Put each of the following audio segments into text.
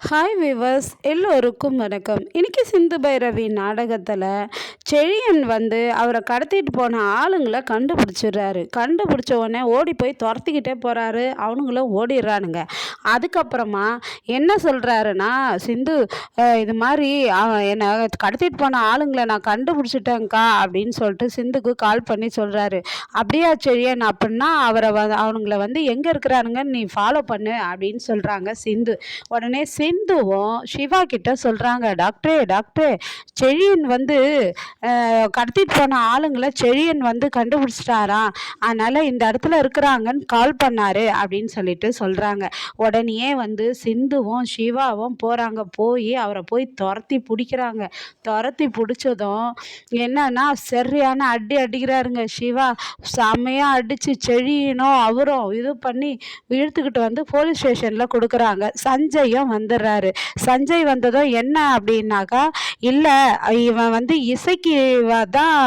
Hi viewers, எல்லோருக்கும் வணக்கம். இன்னைக்கு சிந்து பைரவி நாடகத்தில் செழியன் அவரை கடத்திட்டு போன ஆளுங்களை கண்டுபிடிச்சிடுறாரு. கண்டுபிடிச்ச உடனே ஓடி போய் துரத்திக்கிட்டே போகிறாரு. அவனுங்களும் ஓடிடுறானுங்க. அதுக்கப்புறமா என்ன சொல்கிறாருன்னா, சிந்து இது மாதிரி என்னை கடத்திட்டு போன ஆளுங்களை நான் கண்டுபிடிச்சிட்டேங்க்கா அப்படின்னு சொல்லிட்டு சிந்துக்கு கால் பண்ணி சொல்கிறாரு. அப்படியா செழியன், அப்படின்னா அவரை அவனுங்களை எங்கே இருக்கிறானுங்கன்னு நீ ஃபாலோ பண்ணு அப்படின்னு சொல்கிறாங்க சிந்து. உடனே சிந்துவும் சிவா கிட்ட சொல்கிறாங்க, டாக்டரே டாக்டரே, செழியன் கடத்திட்டு போன ஆளுங்களை செழியன் கண்டுபிடிச்சிட்டாராம், அதனால் இந்த இடத்துல இருக்கிறாங்கன்னு கால் பண்ணாரு அப்படின்னு சொல்லிட்டு சொல்கிறாங்க. உடனே சிந்துவும் சிவாவும் போகிறாங்க. அவரை போய் துரத்தி பிடிக்கிறாங்க. துரத்தி பிடிச்சதும் என்னன்னா சரியான அடிக்கிறாருங்க சிவா. செம்மையாக அடித்து செழியனும் அவரும் இது பண்ணி இழுத்துக்கிட்டு போலீஸ் ஸ்டேஷனில் கொடுக்குறாங்க. சஞ்சயும் வந்துடுறாரு. சஞ்சய் வந்ததும் என்ன அப்படின்னாக்கா, இல்லை இவன் இசைக்கு தான்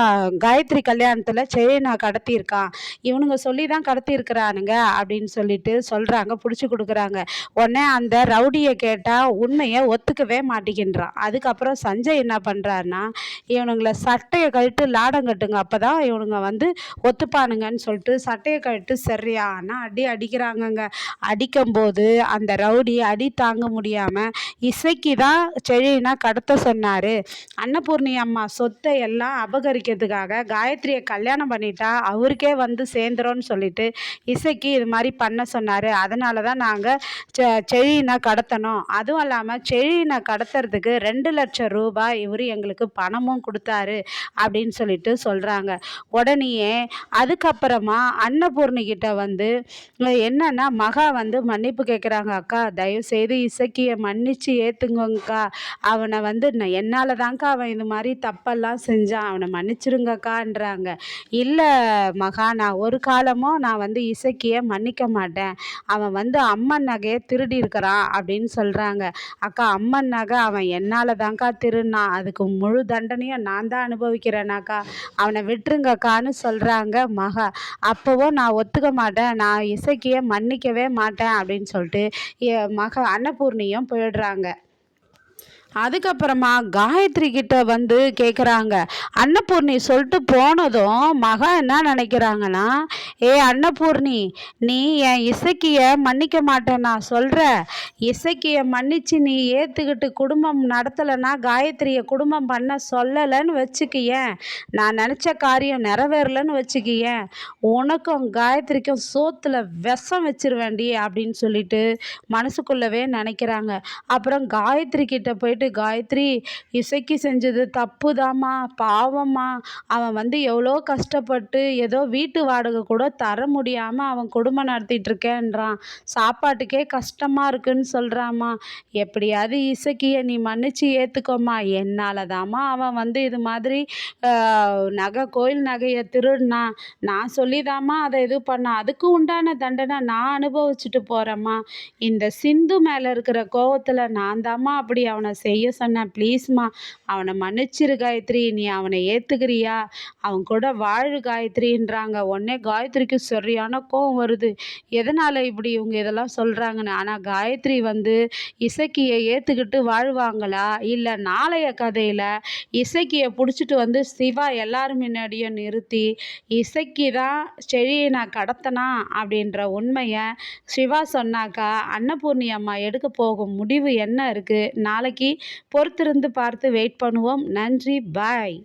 காயத்ரி கல்யாணத்தில் செழியனை கடத்தியிருக்கான், இவனுங்க சொல்லி தான் கடத்தியிருக்கிறானுங்க அப்படின்னு சொல்லிட்டு சொல்கிறாங்க. பிடிச்சி கொடுக்குறாங்க. உடனே அந்த ரவுடியை கேட்டால் உண்மையை ஒத்துக்கவே மாட்டேங்கின்றான். அதுக்கப்புறம் சஞ்சய் என்ன பண்ணுறாருன்னா, இவனுங்களை சட்டையை கழிட்டு லாடம் கட்டுங்க, அப்போ தான் இவனுங்க ஒத்துப்பானுங்கன்னு சொல்லிட்டு சட்டையை கழிட்டு சரியான அடிக்கிறாங்கங்க. அடிக்கும்போது அந்த ரவுடி அடி தாங்க முடியாமல் இசைக்கு தான் செழியனை கடத்த சொன்னார். அன்னபூர்ணி அம்மா சொத்தை எல்லாம் அபகரிக்கிறதுக்காக காயத்ரியை கல்யாணம் பண்ணிட்டா அவருக்கே சேர்ந்துரோன்னு சொல்லிட்டு இசைக்கு இது மாதிரி பண்ண சொன்னார். அதனால தான் நாங்கள் செழியனை கடத்தணும். அதுவும் இல்லாமல் செழியனை கடத்துறதுக்கு 2 லட்சம் ரூபாய் இவர் எங்களுக்கு பணமும் கொடுத்தாரு அப்படின்னு சொல்லிட்டு சொல்கிறாங்க. உடனேயே அதுக்கப்புறமா அன்னபூர்ணி கிட்ட என்னன்னா மகா மன்னிப்பு கேட்குறாங்க. அக்கா தயவுசெய்து இசக்கியை மன்னிச்சு ஏற்றுங்கக்கா, அவனை என்னால் தான்க்கா அவன் இது மாதிரி தப்பெல்லாம் செஞ்சான், அவனை மன்னிச்சிருங்கக்கான்றாங்க. இல்லை மகா, நான் ஒரு காலமும் நான் இசக்கியை மன்னிக்க மாட்டேன், அவன் அம்மன் நகையை திருடி இருக்கிறான் அப்படின்னு சொல்கிறாங்க. அக்கா, அம்மன் நகை அவன் என்னால் தான்க்கா திருடினான், அதுக்கு முழு தண்டனையும் நான் தான் அனுபவிக்கிறேனாக்கா, அவனை விட்டுருங்கக்கான்னு சொல்கிறாங்க மகா. அப்போவும் நான் ஒத்துக்க மாட்டேன், நான் இசக்கியை மன்னிக்கவே மாட்டேன் அப்படின்னு சொல்லிட்டு அன்னபூர்ணியும் போயிடுறாங்க. அதுக்கப்புறமா காயத்ரி கிட்ட கேட்குறாங்க. அன்னபூர்ணி சொல்லிட்டு போனதும் மகா என்ன நினைக்கிறாங்கன்னா, ஏ அன்னபூர்ணி, நீ என் இசக்கியை மன்னிக்க மாட்டேன் நான் சொல்கிற, இசக்கியை மன்னிச்சு நீ ஏற்றுக்கிட்டு குடும்பம் நடத்தலைன்னா காயத்ரியை குடும்பம் பண்ண சொல்லலைன்னு வச்சுக்கியேன், நான் நினச்ச காரியம் நிறைவேறலன்னு வச்சுக்கியேன், உனக்கும் காயத்ரிக்கும் சோத்தில் விஷம் வச்சிருவேண்டி அப்படின்னு சொல்லிட்டு மனசுக்குள்ளவே நினைக்கிறாங்க. அப்புறம் காயத்ரி கிட்ட போயிட்டு, காயத்ரி, இசைக்கு செஞ்சது தப்புதாம்மா, பாவம்மா, அவன் எவ்வளோ கஷ்டப்பட்டு ஏதோ வீட்டு வாடகை கூட தர முடியாமல் அவன் குடும்பம் நடத்திட்டு இருக்கேன்றான், சாப்பாட்டுக்கே கஷ்டமாக இருக்குன்னு சொல்கிறாம்மா, எப்படியாவது இசக்கியை நீ மன்னிச்சு ஏற்றுக்கோம்மா, என்னால் தாம்மா அவன் இது மாதிரி கோயில் நகையை திருடினான், நான் சொல்லிதாம்மா அதை இது பண்ணான், அதுக்கு உண்டான தண்டனை நான் அனுபவிச்சுட்டு போகிறேம்மா, இந்த சிந்து மேலே இருக்கிற கோவத்தில் நான் தாம்மா அப்படி அவனை செய்ய சொன்னேன், ப்ளீஸ்மா அவனை மன்னிச்சிரு காயத்ரி, நீ அவனை ஏற்றுக்கிறியா, அவன் கூட வாழு காயத்ரின்றாங்க. உடனே காயத்ரிக்கு சரியான கோவம் வருது, எதனால் இப்படி இவங்க இதெல்லாம் சொல்கிறாங்கன்னு. ஆனால் காயத்ரி இசக்கியை ஏற்றுக்கிட்டு வாழ்வாங்களா, இல்லை நாளைய கதையில் இசக்கியை பிடிச்சிட்டு சிவா எல்லாரும் முன்னாடியும் நிறுத்தி இசக்கி தான் செழியனை கடத்தனா அப்படின்ற உண்மையை சிவா சொன்னாக்கா அன்னபூர்ணி அம்மா எடுக்க போகும் முடிவு என்ன இருக்குது, நாளைக்கு பொறுத்திருந்து பார்த்து வெயிட் பண்ணுவோம். நன்றி, பாய்.